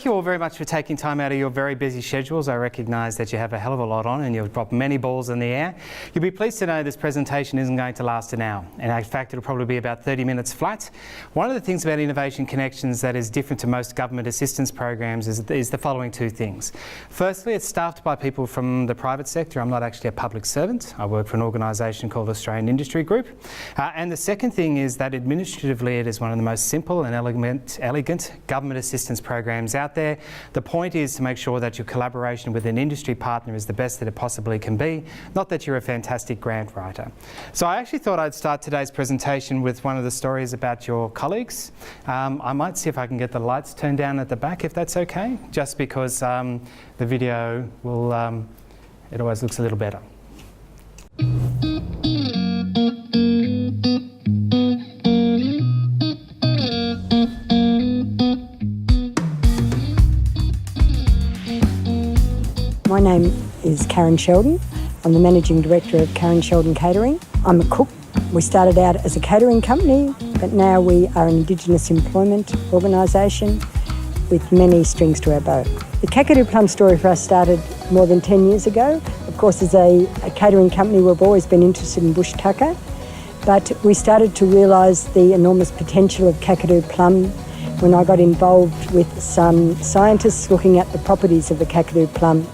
thank you all very much for taking time out of your very busy schedules. I recognise that you have a hell of a lot on and you've dropped many balls in the air. You'll be pleased to know this presentation isn't going to last an hour. And in fact, it'll probably be about 30 minutes flat. One of the things about Innovation Connections that is different to most government assistance programs is the following two things. Firstly, it's staffed by people from the private sector. I'm not actually a public servant. I work for an organisation called Australian Industry Group. And the second thing is that administratively it is one of the most simple and elegant government assistance programs out there. The point is to make sure that your collaboration with an industry partner is the best that it possibly can be, not that you're a fantastic grant writer. So I actually thought I'd start today's presentation with one of the stories about your colleagues. I might see if I can get the lights turned down at the back, if that's okay, just because the video will, it always looks a little better. My name is Karen Sheldon. I'm the Managing Director of Karen Sheldon Catering. I'm a cook. We started out as a catering company, but now we are an Indigenous employment organisation with many strings to our bow. The Kakadu plum story for us started more than 10 years ago. Of course, as a catering company, we've always been interested in bush tucker, but we started to realise the enormous potential of Kakadu plum when I got involved with some scientists looking at the properties of the Kakadu plum.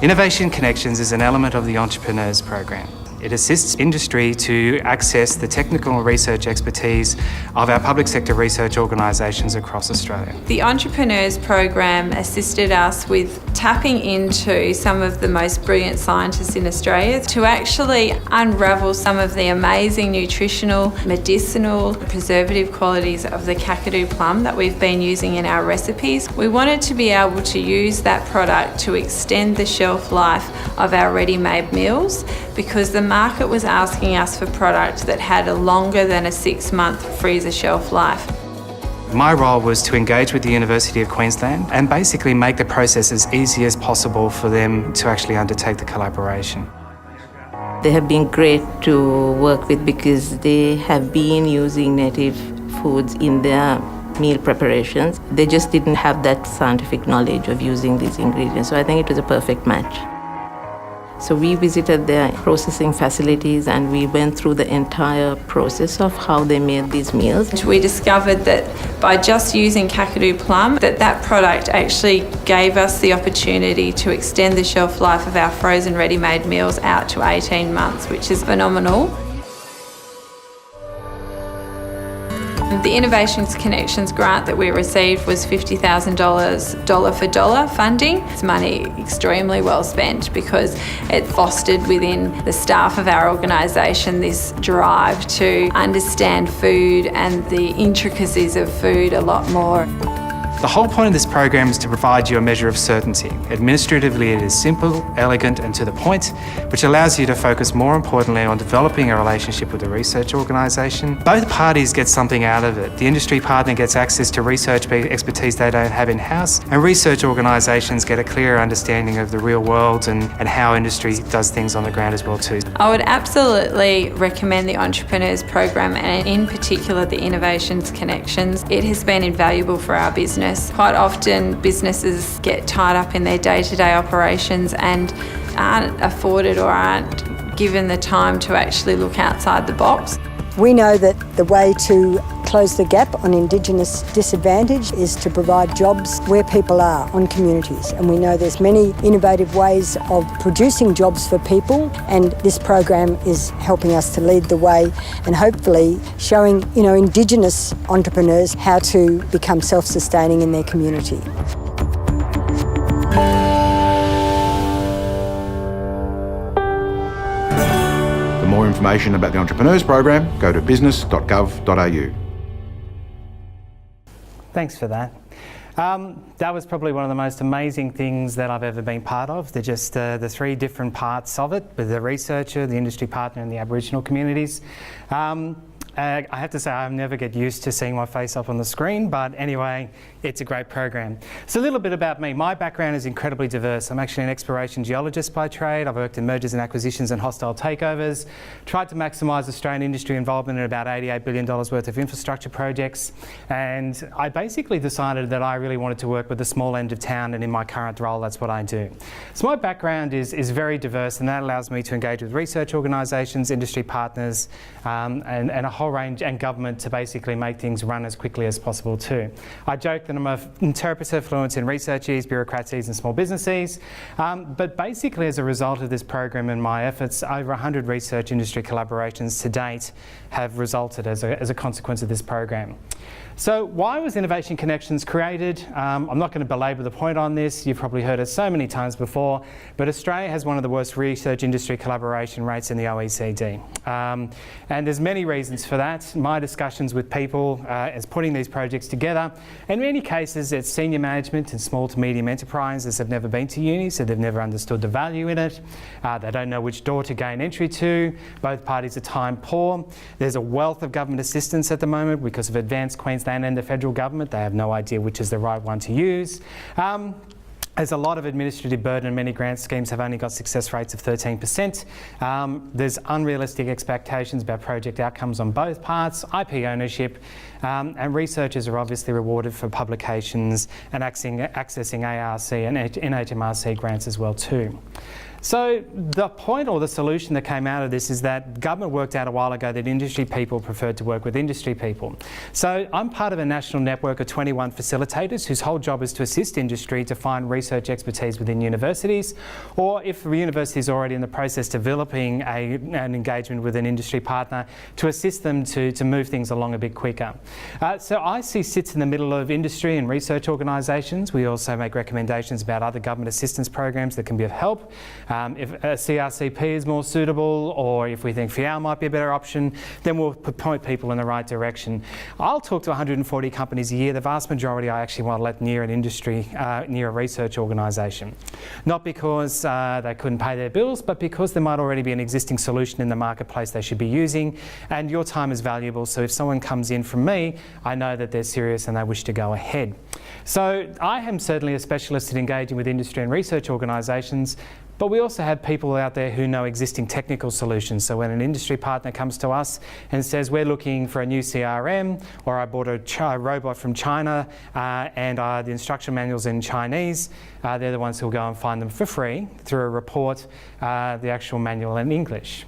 Innovation Connections is an element of the Entrepreneurs Program. It assists industry to access the technical and research expertise of our public sector research organisations across Australia. The Entrepreneurs Program assisted us with tapping into some of the most brilliant scientists in Australia to actually unravel some of the amazing nutritional, medicinal, preservative qualities of the Kakadu plum that we've been using in our recipes. We wanted to be able to use that product to extend the shelf life of our ready-made meals, because the market was asking us for product that had a longer than a 6-month freezer shelf life. My role was to engage with the University of Queensland and basically make the process as easy as possible for them to actually undertake the collaboration. They have been great to work with because they have been using native foods in their meal preparations. They just didn't have that scientific knowledge of using these ingredients, so I think it was a perfect match. So we visited their processing facilities and we went through the entire process of how they made these meals. We discovered that by just using Kakadu plum, that product actually gave us the opportunity to extend the shelf life of our frozen ready-made meals out to 18 months, which is phenomenal. The Innovations Connections grant that we received was $50,000 dollar for dollar funding. It's money extremely well spent because it fostered within the staff of our organisation this drive to understand food and the intricacies of food a lot more. The whole point of this program is to provide you a measure of certainty. Administratively, it is simple, elegant and to the point, which allows you to focus more importantly on developing a relationship with the research organisation. Both parties get something out of it. The industry partner gets access to research expertise they don't have in-house, and research organisations get a clearer understanding of the real world and how industry does things on the ground as well too. I would absolutely recommend the Entrepreneurs Program, and in particular the Innovations Connections. It has been invaluable for our business. Quite often businesses get tied up in their day-to-day operations and aren't afforded or aren't given the time to actually look outside the box. We know that the way to close the gap on Indigenous disadvantage is to provide jobs where people are, on communities. And we know there's many innovative ways of producing jobs for people, and this program is helping us to lead the way and hopefully showing, Indigenous entrepreneurs how to become self-sustaining in their community. For more information about the Entrepreneurs Program, go to business.gov.au. Thanks for that. That was probably one of the most amazing things that I've ever been part of. They're just the three different parts of it, with the researcher, the industry partner and the Aboriginal communities. I have to say I never get used to seeing my face up on the screen, but anyway, it's a great program. So a little bit about me. My background is incredibly diverse. I'm actually an exploration geologist by trade. I've worked in mergers and acquisitions and hostile takeovers, tried to maximise Australian industry involvement in about $88 billion worth of infrastructure projects, and I basically decided that I really wanted to work with the small end of town, and in my current role that's what I do. So my background is very diverse, and that allows me to engage with research organisations, industry partners, and a whole range, and government, to basically make things run as quickly as possible too. I joke that I'm an interpreter fluent in researchese, bureaucracies and small businesses, but basically as a result of this program and my efforts, over 100 research industry collaborations to date have resulted as a consequence of this program. So why was Innovation Connections created? I'm not going to belabor the point on this. You've probably heard it so many times before, but Australia has one of the worst research industry collaboration rates in the OECD. And there's many reasons for that. My discussions with people as putting these projects together, in many cases it's senior management in small to medium enterprises have never been to uni, so they've never understood the value in it. They don't know which door to gain entry to. Both parties are time poor. There's a wealth of government assistance at the moment because of advanced Queensland and the federal government. They have no idea which is the right one to use. There's a lot of administrative burden, and many grant schemes have only got success rates of 13%. There's unrealistic expectations about project outcomes on both parts, IP ownership, and researchers are obviously rewarded for publications and accessing ARC and NHMRC grants as well too. So the point or the solution that came out of this is that government worked out a while ago that industry people preferred to work with industry people. So I'm part of a national network of 21 facilitators whose whole job is to assist industry to find research expertise within universities, or if the university is already in the process developing an engagement with an industry partner, to assist them to move things along a bit quicker. So IC sits in the middle of industry and research organisations. We also make recommendations about other government assistance programs that can be of help. If a CRCP is more suitable, or if we think FIAL might be a better option, then we'll point people in the right direction. I'll talk to 140 companies a year. The vast majority I actually want to let near an industry, near a research organisation. Not because they couldn't pay their bills, but because there might already be an existing solution in the marketplace they should be using, and your time is valuable, so if someone comes in from me, I know that they're serious and they wish to go ahead. So I am certainly a specialist in engaging with industry and research organisations, but we also have people out there who know existing technical solutions. So when an industry partner comes to us and says, we're looking for a new CRM, or I bought a robot from China and the instruction manual's in Chinese, they're the ones who'll go and find them for free through a report, the actual manual in English.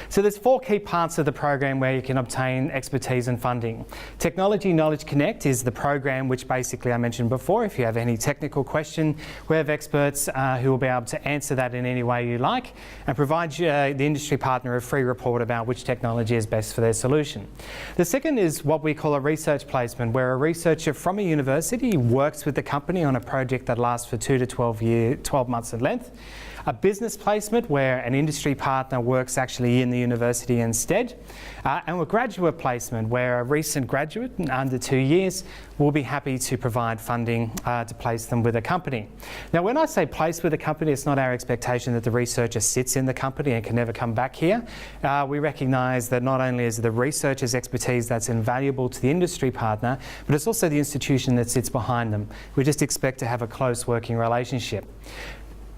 So there's 4 key parts of the program where you can obtain expertise and funding. Technology Knowledge Connect is the program which basically I mentioned before. If you have any technical question, we have experts who will be able to answer that in any way you like and provide the industry partner a free report about which technology is best for their solution. The second is what we call a research placement, where a researcher from a university works with the company on a project that lasts for 2 to 12 months in length. A business placement, where an industry partner works actually in the university instead. And a graduate placement, where a recent graduate under 2 years will be happy to provide funding to place them with a company. Now, when I say place with a company, it's not our expectation that the researcher sits in the company and can never come back here. We recognise that not only is the researcher's expertise that's invaluable to the industry partner, but it's also the institution that sits behind them. We just expect to have a close working relationship.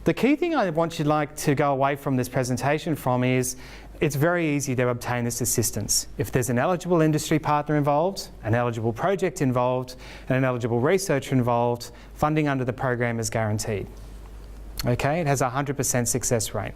The key thing I want you to go away from this presentation from is it's very easy to obtain this assistance. If there's an eligible industry partner involved, an eligible project involved, and an eligible researcher involved, funding under the program is guaranteed. Okay, it has a 100% success rate.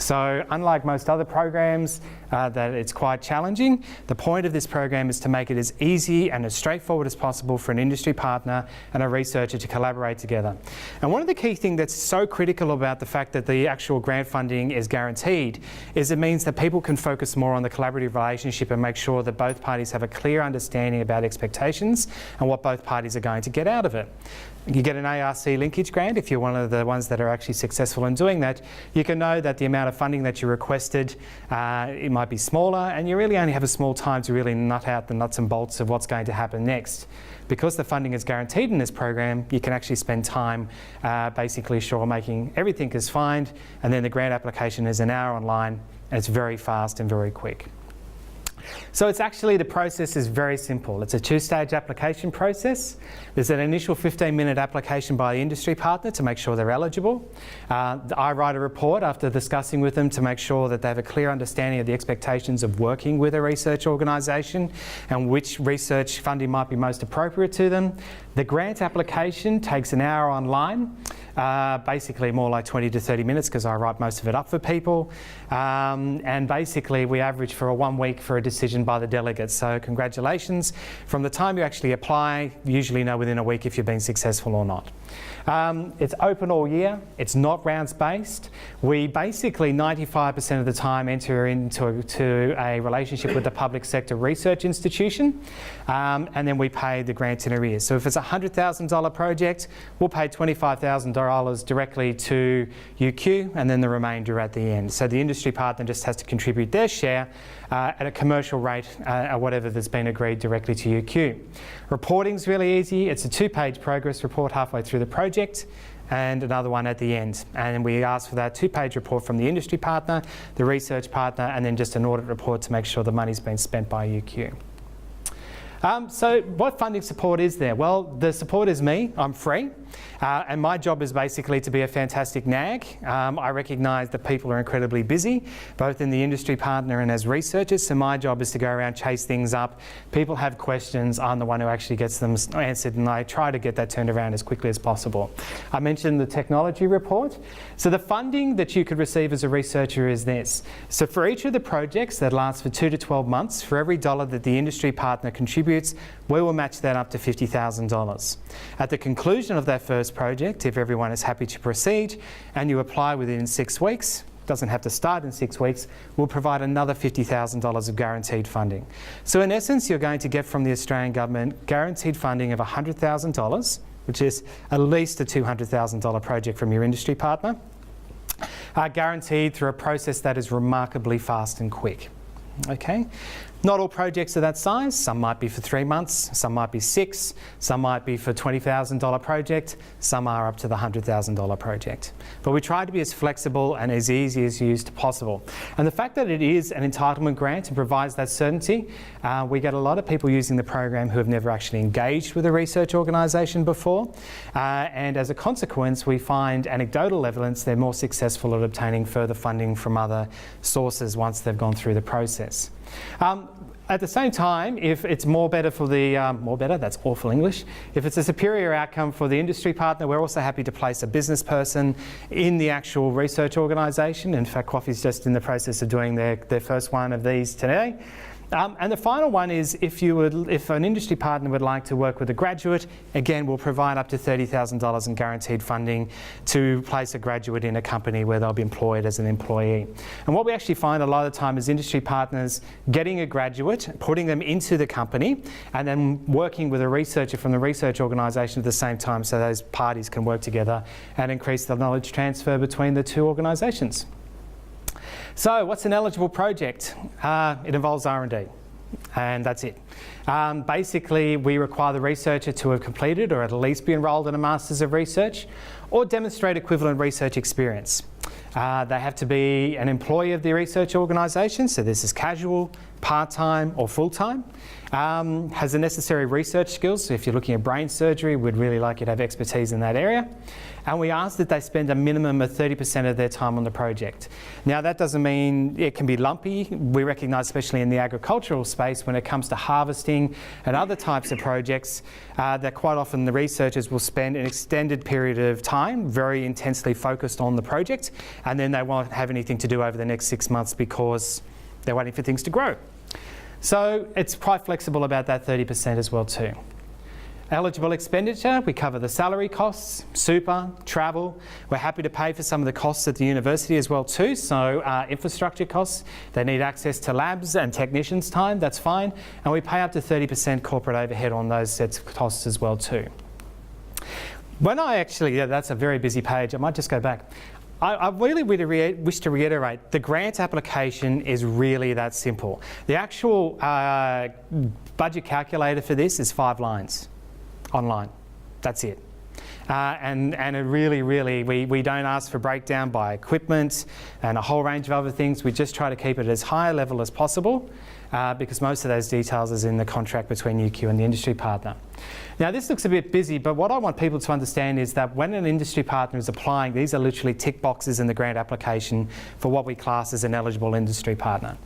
So unlike most other programs that it's quite challenging, the point of this program is to make it as easy and as straightforward as possible for an industry partner and a researcher to collaborate together. And one of the key things that's so critical about the fact that the actual grant funding is guaranteed is it means that people can focus more on the collaborative relationship and make sure that both parties have a clear understanding about expectations and what both parties are going to get out of it. You get an ARC linkage grant if you're one of the ones that are actually successful in doing that. You can know that the amount of funding that you requested, it might be smaller, and you really only have a small time to really nut out the nuts and bolts of what's going to happen next. Because the funding is guaranteed in this program, you can actually spend time basically making everything is fine, and then the grant application is an hour online, and it's very fast and very quick. So it's actually, the process is very simple. It's a two-stage application process. There's an initial 15-minute application by the industry partner to make sure they're eligible. I write a report after discussing with them to make sure that they have a clear understanding of the expectations of working with a research organisation and which research funding might be most appropriate to them. The grant application takes an hour online, basically more like 20 to 30 minutes because I write most of it up for people. And basically we average for 1 week for a decision by the delegates. So congratulations. From the time you actually apply, you usually know within a week if you've been successful or not. It's open all year. It's not rounds based. We basically 95% of the time enter into a relationship with the public sector research institution, and then we pay the grant in arrears. So if it's a $100,000 project, we'll pay $25,000 directly to UQ and then the remainder at the end. So the industry partner just has to contribute their share at a commercial rate or whatever that's been agreed directly to UQ. Reporting's really easy. It's a 2-page progress report halfway through the project and another one at the end. And we ask for that 2-page report from the industry partner, the research partner, and then just an audit report to make sure the money's been spent by UQ. So what funding support is there? Well, the support is me. I'm free. And my job is basically to be a fantastic nag. I recognise that people are incredibly busy, both in the industry partner and as researchers, so my job is to go around, chase things up. People have questions, I'm the one who actually gets them answered, and I try to get that turned around as quickly as possible. I mentioned the technology report. So the funding that you could receive as a researcher is this. So for each of the projects that last for 2 to 12 months, for every dollar that the industry partner contributes, we will match that up to $50,000. At the conclusion of that first project, if everyone is happy to proceed and you apply within 6 weeks, doesn't have to start in 6 weeks, we'll provide another $50,000 of guaranteed funding. So in essence, you're going to get from the Australian government guaranteed funding of $100,000, which is at least a $200,000 project from your industry partner, guaranteed through a process that is remarkably fast and quick. Okay. Not all projects are that size. Some might be for 3 months, some might be 6, some might be for $20,000 project, some are up to the $100,000 project. But we try to be as flexible and as easy as used possible. And the fact that it is an entitlement grant and provides that certainty, we get a lot of people using the program who have never actually engaged with a research organisation before. And as a consequence, we find anecdotal evidence they're more successful at obtaining further funding from other sources once they've gone through the process. At the same time, if it's better for the, that's awful English. If it's a superior outcome for the industry partner, we're also happy to place a business person in the actual research organisation. In fact, QAAFI's just in the process of doing their first one of these today. And the final one is if an industry partner would like to work with a graduate, again, we'll provide up to $30,000 in guaranteed funding to place a graduate in a company where they'll be employed as an employee. And what we actually find a lot of the time is industry partners getting a graduate, putting them into the company, and then working with a researcher from the research organisation at the same time so those parties can work together and increase the knowledge transfer between the two organisations. So what's an eligible project? It involves R&D, and that's it. Basically, we require the researcher to have completed or at least be enrolled in a Masters of Research or demonstrate equivalent research experience. They have to be an employee of the research organisation, so this is casual, part-time or full-time. Has the necessary research skills, so if you're looking at brain surgery, we'd really like you to have expertise in that area. And we ask that they spend a minimum of 30% of their time on the project. Now that doesn't mean it can be lumpy. We recognise, especially in the agricultural space, when it comes to harvesting and other types of projects, that quite often the researchers will spend an extended period of time very intensely focused on the project, and then they won't have anything to do over the next 6 months because they're waiting for things to grow. So it's quite flexible about that 30% as well too. Eligible expenditure, we cover the salary costs, super, travel. We're happy to pay for some of the costs at the university as well too, so infrastructure costs. They need access to labs and technicians' time, that's fine. And we pay up to 30% corporate overhead on those sets of costs as well too. When I actually, that's a very busy page, I might just go back. I really wish to reiterate, the grant application is really that simple. The actual budget calculator for this is 5 lines online. That's it. And it really, we don't ask for breakdown by equipment and a whole range of other things. We just try to keep it as high a level as possible because most of those details is in the contract between UQ and the industry partner. Now this looks a bit busy, but what I want people to understand is that when an industry partner is applying, these are literally tick boxes in the grant application for what we class as an eligible industry partner.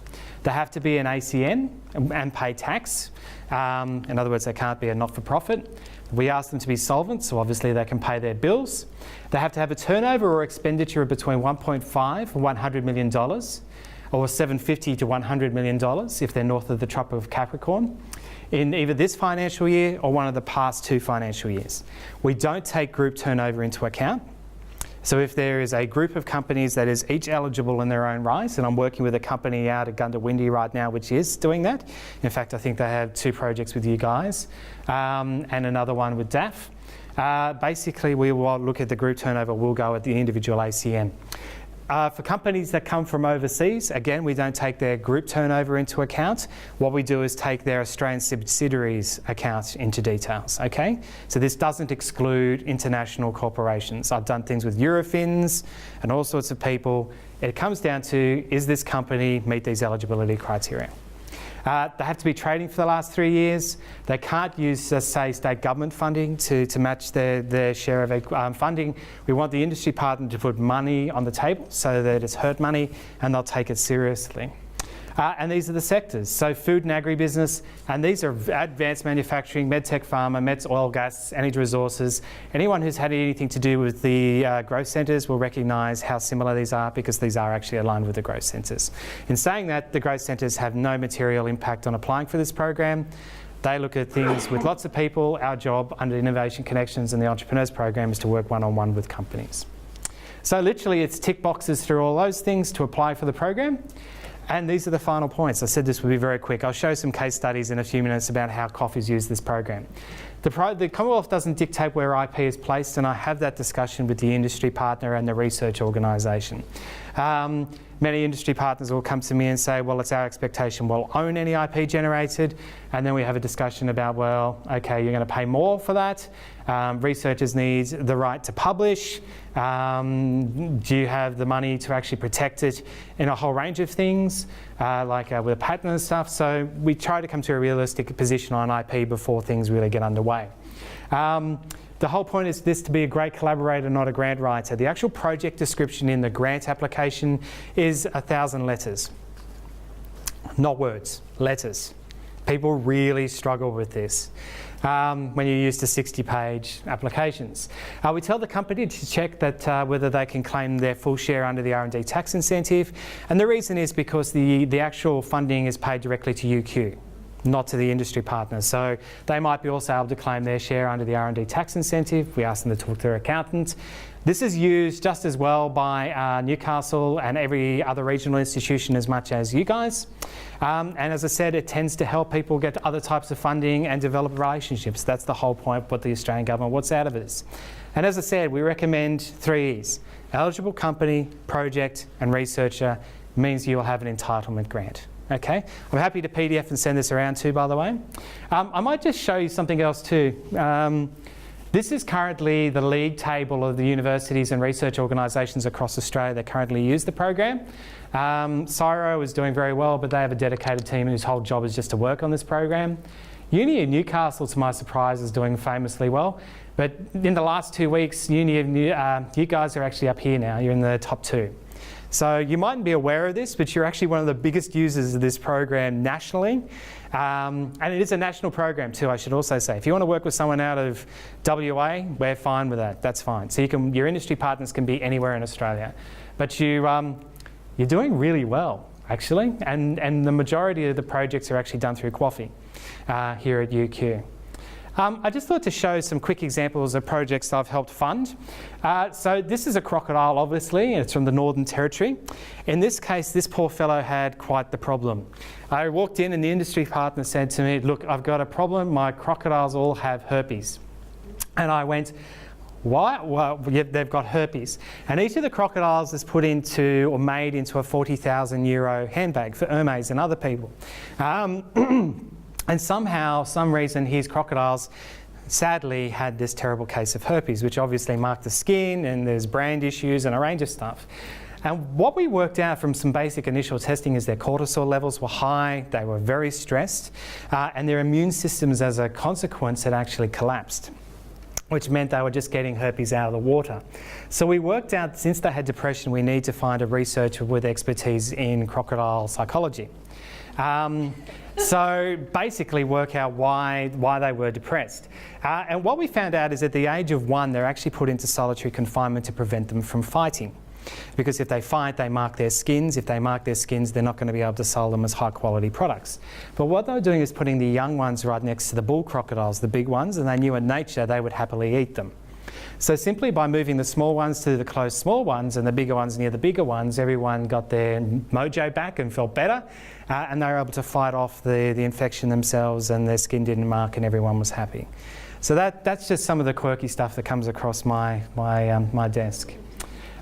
They have to be an ACN and pay tax. In other words, they can't be a not-for-profit. We ask them to be solvent, so obviously they can pay their bills. They have to have a turnover or expenditure of between $1.5 and $100 million, or $750 to $100 million if they're north of the Tropic of Capricorn, in either this financial year or one of the past 2 financial years. We don't take group turnover into account. So if there is a group of companies that is each eligible in their own right, and I'm working with a company out at Gundawindi right now which is doing that. In fact, I think they have 2 projects with you guys and another one with DAF. Basically, we will look at the group turnover, we'll go at the individual ACN. For companies that come from overseas, again, we don't take their group turnover into account. What we do is take their Australian subsidiaries account into details, okay? So this doesn't exclude international corporations. I've done things with Eurofins and all sorts of people. It comes down to, is this company meet these eligibility criteria? They have to be trading for the last 3 years. They can't use, say, state government funding to match their share of funding. We want the industry partner to put money on the table so that it's hurt money and they'll take it seriously. And these are the sectors. So food and agribusiness, and these are advanced manufacturing, medtech, pharma, mets, oil, gas, energy resources. Anyone who's had anything to do with the growth centres will recognise how similar these are because these are actually aligned with the growth centres. In saying that, the growth centres have no material impact on applying for this program. They look at things with lots of people. Our job under Innovation Connections and the Entrepreneurs Program is to work one-on-one with companies. So literally it's tick boxes through all those things to apply for the program. And these are the final points. I said this would be very quick. I'll show some case studies in a few minutes about how QAAFI's used this program. The Commonwealth doesn't dictate where IP is placed, and I have that discussion with the industry partner and the research organisation. Many industry partners will come to me and say, well, it's our expectation we'll own any IP generated, and then we have a discussion about, well, okay, you're going to pay more for that. Researchers need the right to publish. Do you have the money to actually protect it in a whole range of things, like with a patent and stuff? So we try to come to a realistic position on IP before things really get underway. The whole point is this to be a great collaborator, not a grant writer. The actual project description in the grant application is 1,000 letters. Not words, letters. People really struggle with this when you're used to 60-page applications. We tell the company to check that whether they can claim their full share under the R&D tax incentive, and the reason is because the actual funding is paid directly to UQ, not to the industry partners. So they might be also able to claim their share under the R&D tax incentive. We ask them to talk to their accountant. This is used just as well by Newcastle and every other regional institution as much as you guys. And as I said, it tends to help people get other types of funding and develop relationships. That's the whole point, what the Australian government wants out of this. And as I said, we recommend 3 E's. Eligible company, project and researcher means you will have an entitlement grant. Okay, I'm happy to PDF and send this around too, by the way. I might just show you something else too. This is currently the league table of the universities and research organisations across Australia that currently use the program. CSIRO is doing very well, but they have a dedicated team whose whole job is just to work on this program. Uni of Newcastle, to my surprise, is doing famously well. But in the last 2 weeks, you guys are actually up here now. You're in the top 2. So you mightn't be aware of this, but you're actually one of the biggest users of this program nationally. And it is a national program too, I should also say. If you want to work with someone out of WA, we're fine with that. That's fine. So your industry partners can be anywhere in Australia. But you're doing really well, actually. And the majority of the projects are actually done through QAAFI here at UQ. I just thought to show some quick examples of projects that I've helped fund. So this is a crocodile, obviously, and it's from the Northern Territory. In this case, this poor fellow had quite the problem. I walked in and the industry partner said to me, look, I've got a problem, my crocodiles all have herpes. And I went, why? Well, yeah, they've got herpes. And each of the crocodiles is put into or made into a €40,000 handbag for Hermes and other people. And somehow, some reason, his crocodiles sadly had this terrible case of herpes, which obviously marked the skin, and there's brand issues and a range of stuff. And what we worked out from some basic initial testing is their cortisol levels were high, they were very stressed, and their immune systems as a consequence had actually collapsed, which meant they were just getting herpes out of the water. So we worked out, since they had depression, we need to find a researcher with expertise in crocodile psychology. So basically work out why they were depressed. And what we found out is at the age of 1, they're actually put into solitary confinement to prevent them from fighting. Because if they fight, they mark their skins. If they mark their skins, they're not going to be able to sell them as high quality products. But what they were doing is putting the young ones right next to the bull crocodiles, the big ones, and they knew in nature they would happily eat them. So simply by moving the small ones to the close small ones and the bigger ones near the bigger ones, everyone got their mojo back and felt better, and they were able to fight off the infection themselves, and their skin didn't mark, and everyone was happy. So that's just some of the quirky stuff that comes across my desk.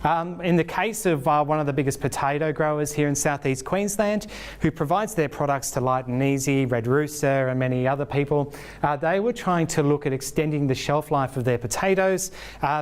In the case of one of the biggest potato growers here in southeast Queensland, who provides their products to Light and Easy, Red Rooster and many other people, they were trying to look at extending the shelf life of their potatoes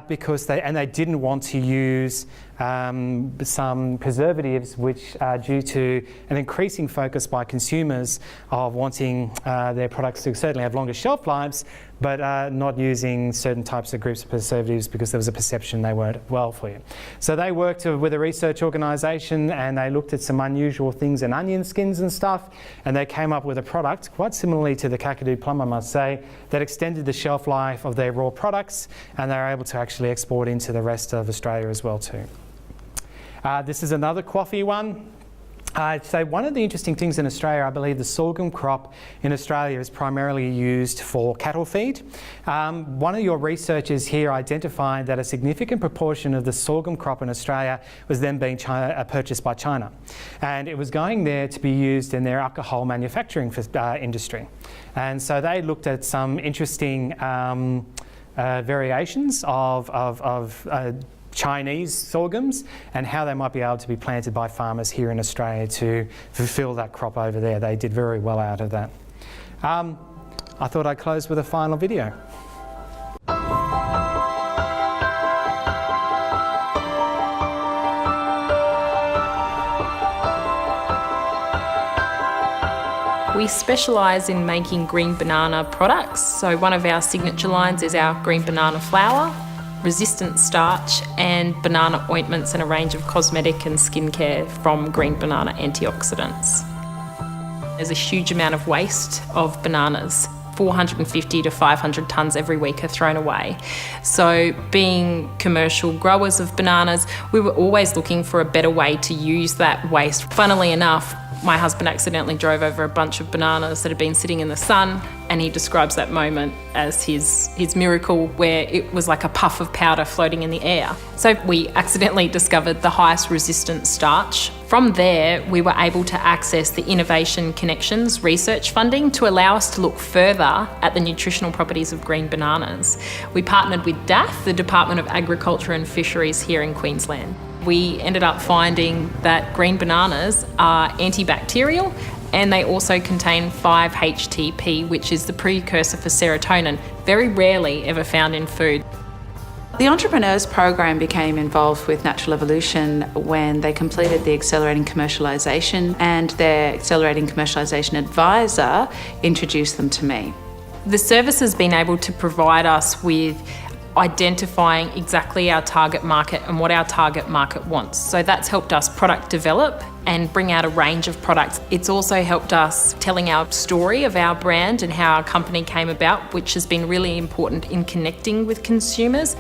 because they didn't want to use some preservatives, which are due to an increasing focus by consumers of wanting their products to certainly have longer shelf lives, but not using certain types of groups of preservatives because there was a perception they weren't well for you. So they worked with a research organisation, and they looked at some unusual things in onion skins and stuff, and they came up with a product, quite similarly to the Kakadu plum I must say, that extended the shelf life of their raw products, and they were able to actually export into the rest of Australia as well too. This is another QAAFI one. So one of the interesting things in Australia, I believe the sorghum crop in Australia is primarily used for cattle feed. One of your researchers here identified that a significant proportion of the sorghum crop in Australia was then being purchased by China. And it was going there to be used in their alcohol manufacturing industry. And so they looked at some interesting variations of Chinese sorghums and how they might be able to be planted by farmers here in Australia to fulfil that crop over there. They did very well out of that. I thought I'd close with a final video. We specialise in making green banana products. So one of our signature lines is our green banana flour, resistant starch, and banana ointments, and a range of cosmetic and skincare from green banana antioxidants. There's a huge amount of waste of bananas. 450 to 500 tonnes every week are thrown away. So being commercial growers of bananas, we were always looking for a better way to use that waste. Funnily enough, my husband accidentally drove over a bunch of bananas that had been sitting in the sun, and he describes that moment as his miracle, where it was like a puff of powder floating in the air. So we accidentally discovered the highest resistant starch. From there, we were able to access the Innovation Connections research funding to allow us to look further at the nutritional properties of green bananas. We partnered with DAF, the Department of Agriculture and Fisheries here in Queensland. We ended up finding that green bananas are antibacterial, and they also contain 5-HTP, which is the precursor for serotonin, very rarely ever found in food. The Entrepreneurs Program became involved with Natural Evolution when they completed the Accelerating Commercialisation, and their Accelerating Commercialisation advisor introduced them to me. The service has been able to provide us with identifying exactly our target market and what our target market wants. So that's helped us product develop and bring out a range of products. It's also helped us telling our story of our brand and how our company came about, which has been really important in connecting with consumers.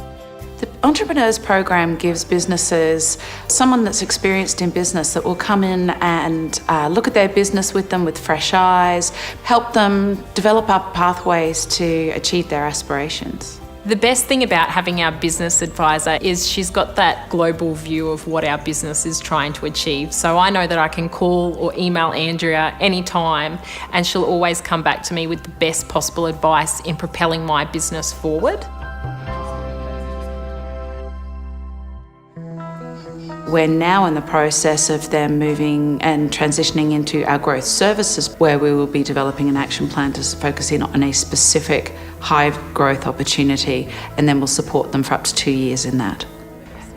The Entrepreneurs Program gives businesses someone that's experienced in business that will come in and look at their business with them with fresh eyes, help them develop up pathways to achieve their aspirations. The best thing about having our business advisor is she's got that global view of what our business is trying to achieve. So I know that I can call or email Andrea anytime, and she'll always come back to me with the best possible advice in propelling my business forward. We're now in the process of them moving and transitioning into our growth services, where we will be developing an action plan to focus in on a specific high growth opportunity, and then we'll support them for up to 2 years in that.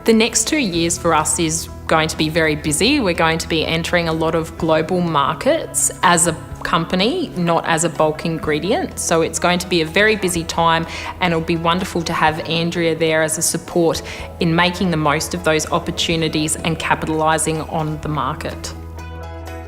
The next 2 years for us is going to be very busy. We're going to be entering a lot of global markets as a company, not as a bulk ingredient. So it's going to be a very busy time, and it'll be wonderful to have Andrea there as a support in making the most of those opportunities and capitalising on the market.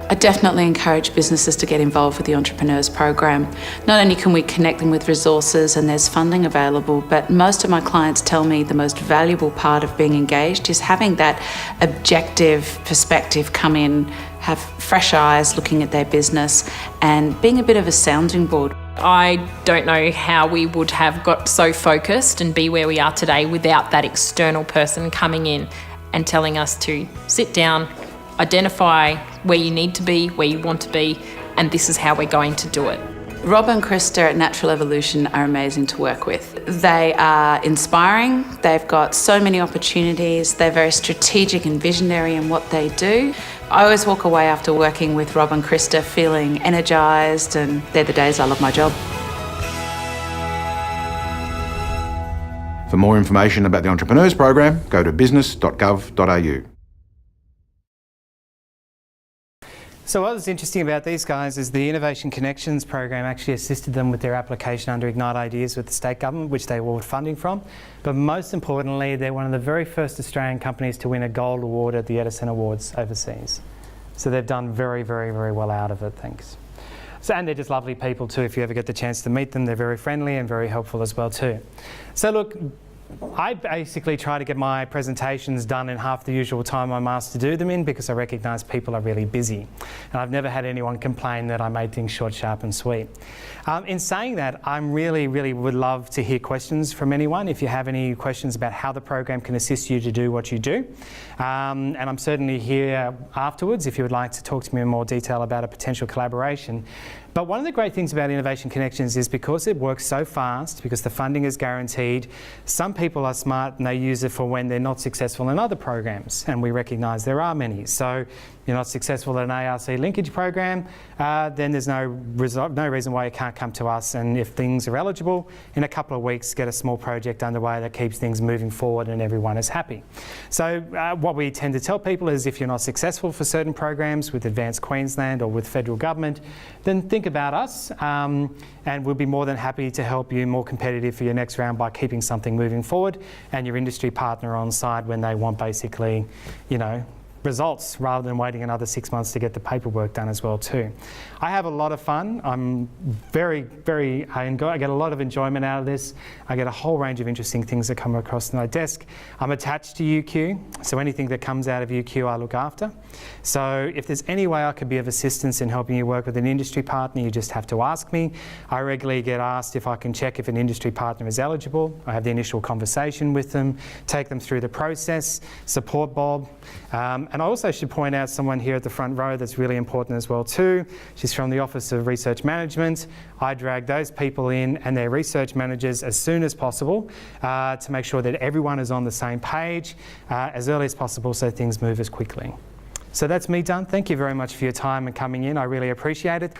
I definitely encourage businesses to get involved with the Entrepreneurs Program. Not only can we connect them with resources and there's funding available, but most of my clients tell me the most valuable part of being engaged is having that objective perspective come in, have fresh eyes looking at their business, and being a bit of a sounding board. I don't know how we would have got so focused and be where we are today without that external person coming in and telling us to sit down, identify where you need to be, where you want to be, and this is how we're going to do it. Rob and Krista at Natural Evolution are amazing to work with. They are inspiring, they've got so many opportunities, they're very strategic and visionary in what they do. I always walk away after working with Rob and Krista feeling energised, and they're the days I love my job. For more information about the Entrepreneurs Program, go to business.gov.au. So what was interesting about these guys is the Innovation Connections program actually assisted them with their application under Ignite Ideas with the state government, which they award funding from. But most importantly, they're one of the very first Australian companies to win a gold award at the Edison Awards overseas. So they've done very, very, very well out of it, thanks. So, and they're just lovely people too. If you ever get the chance to meet them, they're very friendly and very helpful as well too. So look, I basically try to get my presentations done in half the usual time I'm asked to do them in, because I recognise people are really busy. And I've never had anyone complain that I made things short, sharp and sweet. In saying that, I'm really would love to hear questions from anyone. If you have any questions about how the program can assist you to do what you do. And I'm certainly here afterwards if you would like to talk to me in more detail about a potential collaboration. But one of the great things about Innovation Connections is because it works so fast, because the funding is guaranteed, some people are smart and they use it for when they're not successful in other programs, and we recognise there are many. So you're not successful in an ARC linkage program, then there's no reason why you can't come to us, and if things are eligible, in a couple of weeks get a small project underway that keeps things moving forward and everyone is happy. So what we tend to tell people is if you're not successful for certain programs with Advanced Queensland or with federal government, then think about us, and we'll be more than happy to help you more competitive for your next round by keeping something moving forward and your industry partner on side when they want basically, you know, results rather than waiting another 6 months to get the paperwork done as well too. I have a lot of fun. I'm I get a lot of enjoyment out of this. I get a whole range of interesting things that come across my desk. I'm attached to UQ, so anything that comes out of UQ I look after. So if there's any way I could be of assistance in helping you work with an industry partner, you just have to ask me. I regularly get asked if I can check if an industry partner is eligible. I have the initial conversation with them, take them through the process, support Bob. And I also should point out someone here at the front row that's really important as well too. She's from the Office of Research Management. I drag those people in and their research managers as soon as possible to make sure that everyone is on the same page as early as possible so things move as quickly. So that's me done. Thank you very much for your time and coming in. I really appreciate it.